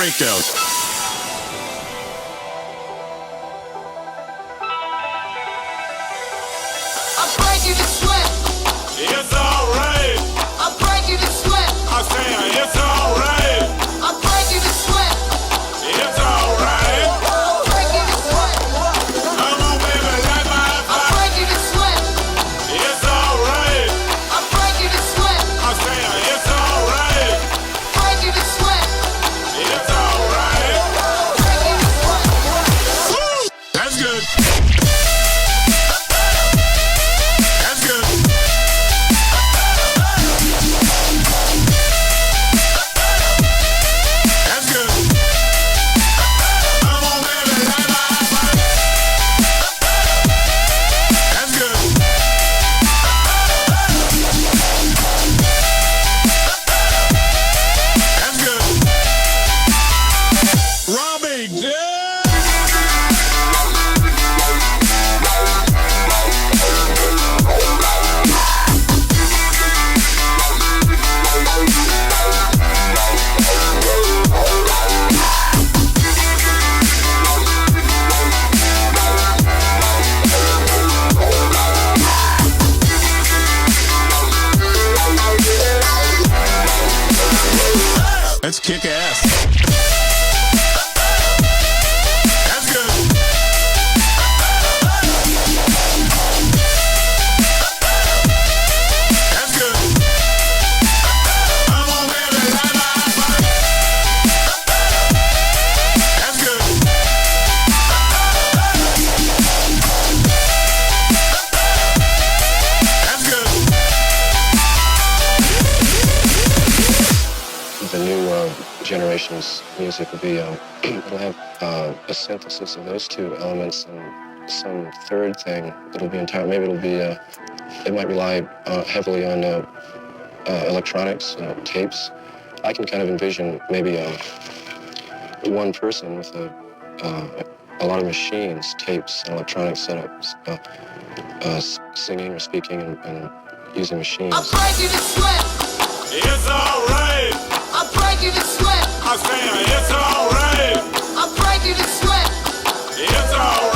breakdown. I break you to sweat. It's alright. I break you to sweat. I say it's alright. I break you to sweat. It's alright. I break you to sweat. Come on, baby, light my I fire. break you to sweat. It's alright. I break you to sweat. I say it's alright. Break you to sweat. It's alright. Break you to sweat. That's good. That's good. That's good. Come on, baby, light my fire. That's good. That's good. Robbie, yeah. Let's kick ass. That's good. That's good. Come on, baby, light my fire. That's good. That's good. The new generation's music will be, it'll have a synthesis of those two elements and some third thing that'll be entire. Maybe it'll be, it might rely heavily on electronics, tapes. I can kind of envision maybe one person with a lot of machines, tapes, and electronic setups, singing or speaking and using machines. I break you to sweat. It's alright. I break you to sweat. I say it's alright. I break you to sweat. It's alright.